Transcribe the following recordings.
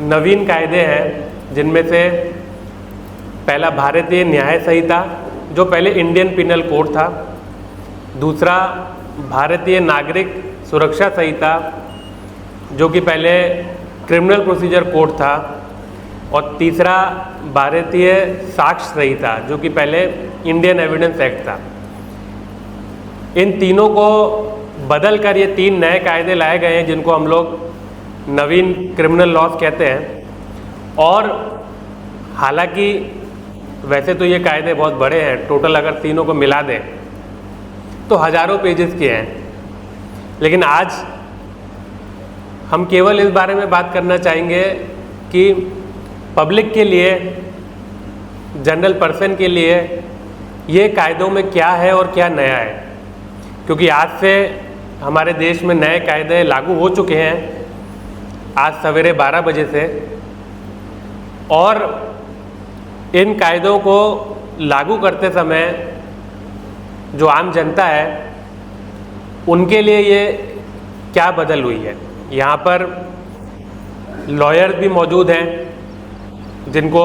नवीन कायदे हैं, जिनमें से पहला भारतीय न्याय संहिता, जो पहले इंडियन पिनल कोड था। दूसरा भारतीय नागरिक सुरक्षा संहिता, जो कि पहले क्रिमिनल प्रोसीजर कोड था। और तीसरा भारतीय साक्ष्य संहिता, जो कि पहले इंडियन एविडेंस एक्ट था। इन तीनों को बदल कर ये 3 नए कायदे लाए गए हैं, जिनको हम लोग नवीन क्रिमिनल लॉज कहते हैं। और हालांकि वैसे तो ये कायदे बहुत बड़े हैं, टोटल अगर तीनों को मिला दें तो हज़ारों पेजेस के हैं, लेकिन आज हम केवल इस बारे में बात करना चाहेंगे कि पब्लिक के लिए, जनरल पर्सन के लिए ये कायदों में क्या है और क्या नया है। क्योंकि आज से हमारे देश में नए कायदे लागू हो चुके हैं, आज सवेरे 12 बजे से। और इन कायदों को लागू करते समय जो आम जनता है, उनके लिए ये क्या बदल हुई है। यहाँ पर लॉयर्स भी मौजूद हैं, जिनको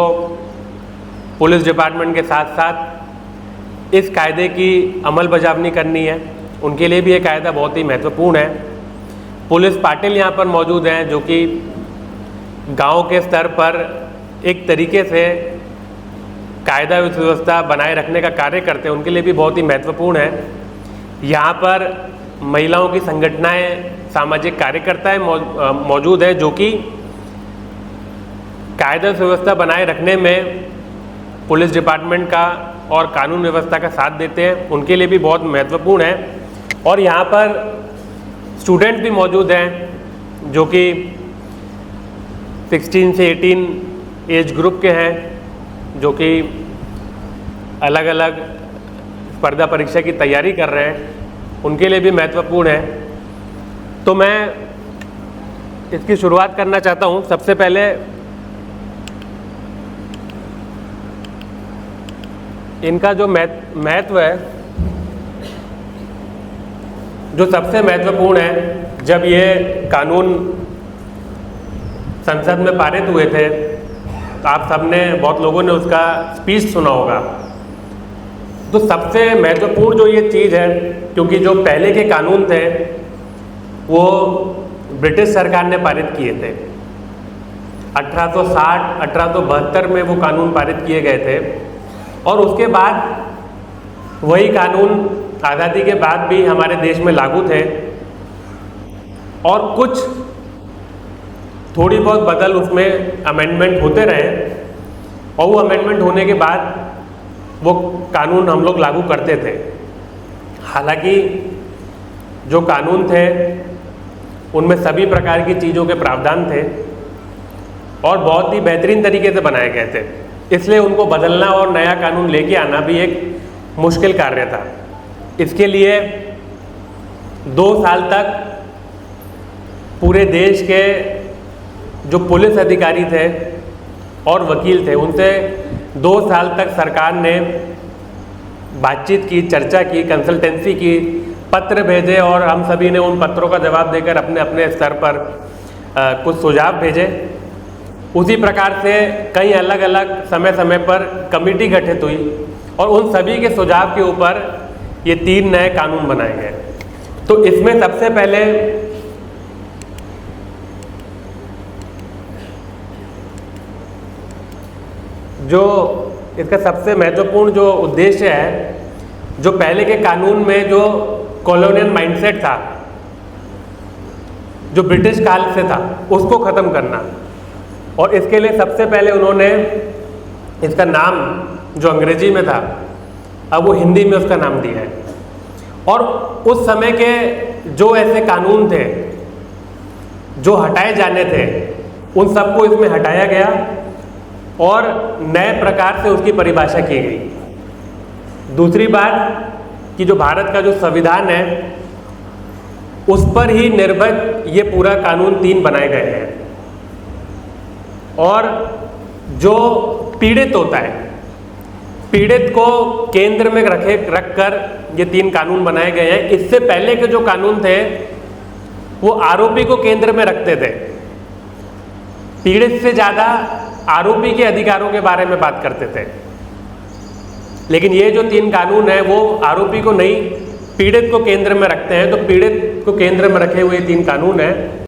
पुलिस डिपार्टमेंट के साथ साथ इस कायदे की अमल बजावनी करनी है। उनके लिए भी ये कायदा बहुत ही महत्वपूर्ण है। पुलिस पाटिल यहाँ पर मौजूद हैं, जो कि गांव के स्तर पर एक तरीके से कायदा व्यवस्था बनाए रखने का कार्य करते हैं, उनके लिए भी बहुत ही महत्वपूर्ण है। यहाँ पर महिलाओं की संगठनाएं, सामाजिक कार्यकर्ताएं मौजूद हैं, जो कि कायदा व्यवस्था बनाए रखने में पुलिस डिपार्टमेंट का और कानून व्यवस्था का साथ देते हैं, उनके लिए भी बहुत महत्वपूर्ण है। और यहाँ पर स्टूडेंट भी मौजूद हैं, जो कि 16 से 18 एज ग्रुप के हैं, जो कि अलग अलग स्पर्धा परीक्षा की तैयारी कर रहे हैं, उनके लिए भी महत्वपूर्ण है। तो मैं इसकी शुरुआत करना चाहता हूँ। सबसे पहले इनका जो महत्व है, जो सबसे महत्वपूर्ण है, जब ये कानून संसद में पारित हुए थे, तो आप सबने, बहुत लोगों ने उसका स्पीच सुना होगा। तो सबसे महत्वपूर्ण जो ये चीज़ है, क्योंकि जो पहले के कानून थे वो ब्रिटिश सरकार ने पारित किए थे। 1860, 1872 में वो कानून पारित किए गए थे। और उसके बाद वही कानून आज़ादी के बाद भी हमारे देश में लागू थे। और कुछ थोड़ी बहुत बदल, उसमें अमेंडमेंट होते रहे, और वो अमेंडमेंट होने के बाद वो कानून हम लोग लागू करते थे। हालांकि जो कानून थे उनमें सभी प्रकार की चीज़ों के प्रावधान थे और बहुत ही बेहतरीन तरीके से बनाए गए थे, इसलिए उनको बदलना और नया कानून लेके आना भी एक मुश्किल कार्य था। इसके लिए 2 साल तक पूरे देश के जो पुलिस अधिकारी थे और वकील थे, उनसे 2 साल तक सरकार ने बातचीत की, चर्चा की, कंसल्टेंसी की, पत्र भेजे, और हम सभी ने उन पत्रों का जवाब देकर अपने अपने स्तर पर कुछ सुझाव भेजे। उसी प्रकार से कई अलग अलग समय समय पर कमेटी गठित हुई और उन सभी के सुझाव के ऊपर ये 3 नए कानून बनाए गए। तो इसमें सबसे पहले जो इसका सबसे महत्वपूर्ण जो उद्देश्य है, जो पहले के कानून में जो कॉलोनियल माइंडसेट था, जो ब्रिटिश काल से था, उसको ख़त्म करना। और इसके लिए सबसे पहले उन्होंने इसका नाम, जो अंग्रेजी में था, अब वो हिंदी में उसका नाम दिया है। और उस समय के जो ऐसे कानून थे जो हटाए जाने थे, उन सबको इसमें हटाया गया और नए प्रकार से उसकी परिभाषा की गई। दूसरी बात कि जो भारत का जो संविधान है, उस पर ही निर्भर ये पूरा कानून 3 बनाए गए हैं। और जो पीड़ित होता है, पीड़ित को केंद्र में रखकर ये 3 कानून बनाए गए हैं। इससे पहले के जो कानून थे वो आरोपी को केंद्र में रखते थे। पीड़ित से ज़्यादा आरोपी के अधिकारों के बारे में बात करते थे। लेकिन ये जो 3 कानून हैं वो आरोपी को नहीं, पीड़ित को केंद्र में रखते हैं। तो पीड़ित को केंद्र में रखे हुए 3 कानून हैं।